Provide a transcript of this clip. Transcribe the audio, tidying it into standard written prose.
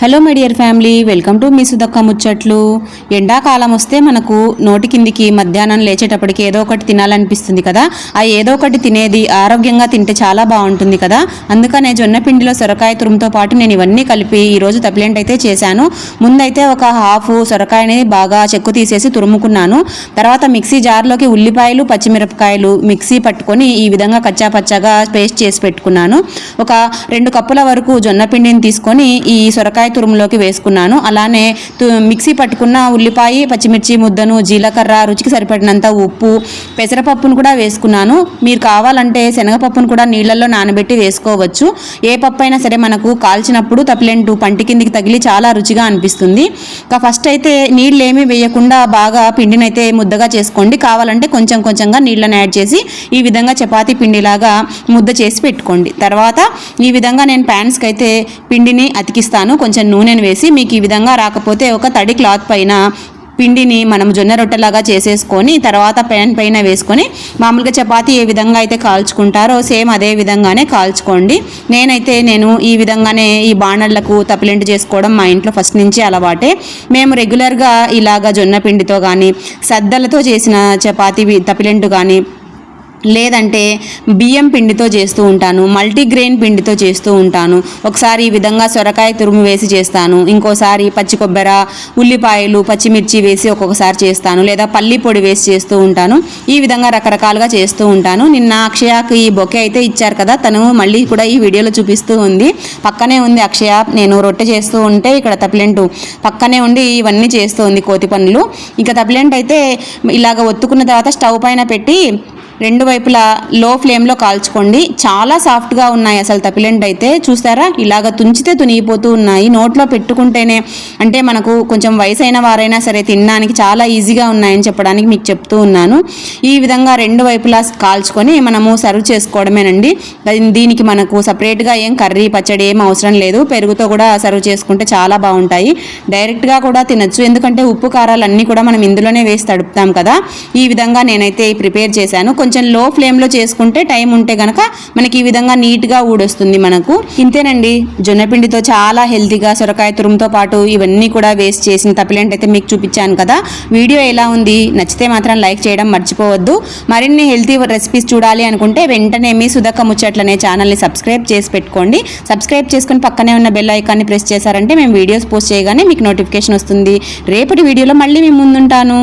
Hello my dear family, welcome to మీ సుధక్క ముచ్చట్లు. ఎండాకాలం వస్తే మనకు నోటి కిందికి మధ్యాహ్నం లేచేటప్పటికి ఏదో ఒకటి తినాలనిపిస్తుంది కదా. ఆ ఏదో ఒకటి తినేది ఆరోగ్యంగా తింటే చాలా బాగుంటుంది కదా. అందుకనే జొన్న పిండిలో సొరకాయ తురుముతో పాటు నేను ఇవన్నీ కలిపి ఈరోజు తప్పిలెంట్ అయితే చేశాను. ముందైతే ఒక హాఫ్ సొరకాయని బాగా చెక్కు తీసేసి తురుముకున్నాను. తర్వాత మిక్సీ జార్లోకి ఉల్లిపాయలు పచ్చిమిరపకాయలు మిక్సీ పట్టుకొని ఈ విధంగా కచ్చా పచ్చగా పేస్ట్ చేసి పెట్టుకున్నాను. ఒక 2 కప్పుల వరకు జొన్న పిండిని తీసుకొని ఈ సొరకాయ తురుములోకి వేసుకున్నాను. అలానే మిక్సీ పట్టుకున్న ఉల్లిపాయ పచ్చిమిర్చి ముద్దను, జీలకర్ర, రుచికి సరిపడినంత ఉప్పు, పెసరపప్పును కూడా వేసుకున్నాను. మీరు కావాలంటే శనగపప్పును కూడా నీళ్ళల్లో నానబెట్టి వేసుకోవచ్చు. ఏ పప్పు అయినా సరే మనకు కాల్చినప్పుడు తప్పిలెంటు పంటి కిందికి తగిలి చాలా రుచిగా అనిపిస్తుంది. ఇంకా ఫస్ట్ అయితే నీళ్ళు ఏమీ వేయకుండా బాగా పిండినైతే ముద్దగా చేసుకోండి. కావాలంటే కొంచెం కొంచెంగా నీళ్ళని యాడ్ చేసి ఈ విధంగా చపాతీ పిండిలాగా ముద్ద చేసి పెట్టుకోండి. తర్వాత ఈ విధంగా నేను ప్యాన్స్కి అయితే పిండిని అతికిస్తాను. కొంచెం నూనెను వేసి, మీకు ఈ విధంగా రాకపోతే ఒక తడి క్లాత్ పైన పిండిని మనం జొన్న రొట్టెలాగా చేసేసుకొని తర్వాత ప్యాన్ పైన వేసుకొని మామూలుగా చపాతీ ఏ విధంగా అయితే కాల్చుకుంటారో సేమ్ అదే విధంగానే కాల్చుకోండి. నేను ఈ విధంగానే ఈ బాణళ్లకు తప్పిలెంటు చేసుకోవడం మా ఇంట్లో ఫస్ట్ నుంచి అలవాటే. మేము రెగ్యులర్గా ఇలాగా జొన్న పిండితో కానీ సద్దలతో చేసిన చపాతీ తప్పిలెంటు కానీ లేదంటే బియ్యం పిండితో చేస్తూ ఉంటాను, మల్టీగ్రెయిన్ పిండితో చేస్తూ ఉంటాను. ఒకసారి ఈ విధంగా సొరకాయ తురుము వేసి చేస్తాను, ఇంకోసారి పచ్చి కొబ్బరి, ఉల్లిపాయలు, పచ్చిమిర్చి వేసి ఒక్కొక్కసారి చేస్తాను, లేదా పల్లి పొడి వేసి చేస్తూ ఉంటాను. ఈ విధంగా రకరకాలుగా చేస్తూ ఉంటాను. నిన్న అక్షయకి ఈ బొకే అయితే ఇచ్చారు కదా, తను మళ్ళీ కూడా ఈ వీడియోలో చూపిస్తూ ఉంది. పక్కనే ఉంది అక్షయ, నేను రొట్టె చేస్తూ ఉంటే ఇక్కడ తప్పిలెంటు పక్కనే ఉండి ఇవన్నీ చేస్తూ ఉంది, కోతి పనులు. ఇక తప్పిలెంటు అయితే ఇలాగ ఒత్తుకున్న తర్వాత స్టవ్ పైన పెట్టి 2 వైపులా లో ఫ్లేమ్లో కాల్చుకోండి. చాలా సాఫ్ట్గా ఉన్నాయి అసలు తప్పిలెంట్ అయితే. చూసారా, ఇలాగ తుంచితే తునిగిపోతూ ఉన్నాయి. నోట్లో పెట్టుకుంటేనే, అంటే మనకు కొంచెం వయసు అయిన వారైనా సరే తినడానికి చాలా ఈజీగా ఉన్నాయని చెప్పడానికి మీకు చెప్తూ ఉన్నాను. ఈ విధంగా 2 వైపులా కాల్చుకొని మనము సర్వ్ చేసుకోవడమేనండి. దీనికి మనకు సపరేట్గా ఏం కర్రీ పచ్చడి ఏం అవసరం లేదు. పెరుగుతో కూడా సర్వ్ చేసుకుంటే చాలా బాగుంటాయి. డైరెక్ట్గా కూడా తినచ్చు, ఎందుకంటే ఉప్పు కారాలు అన్నీ కూడా మనం ఇందులోనే వేసి తడుపుతాం కదా. ఈ విధంగా నేనైతే ప్రిపేర్ చేశాను. కొంచెం లో ఫ్లేమ్లో చేసుకుంటే టైం ఉంటే గనక మనకి ఈ విధంగా నీట్గా ఊడొస్తుంది మనకు. ఇంతేనండి, జొన్నపిండితో చాలా హెల్తీగా సొరకాయ తురుముతో పాటు ఇవన్నీ కూడా వేస్ట్ చేసిన తప్పిలెంట్ అయితే మీకు చూపించాను కదా. వీడియో ఎలా ఉంది, నచ్చితే మాత్రం లైక్ చేయడం మర్చిపోవద్దు. మరిన్ని హెల్తీ రెసిపీస్ చూడాలి అనుకుంటే వెంటనే మీ సుధక్క ముచ్చట్లనే ఛానల్ని సబ్స్క్రైబ్ చేసి పెట్టుకోండి. సబ్స్క్రైబ్ చేసుకుని పక్కనే ఉన్న బెల్ ఐకాన్ని ప్రెస్ చేశారంటే మేము వీడియోస్ పోస్ట్ చేయగానే మీకు నోటిఫికేషన్ వస్తుంది. రేపటి వీడియోలో మళ్ళీ మీ ముందుంటాను.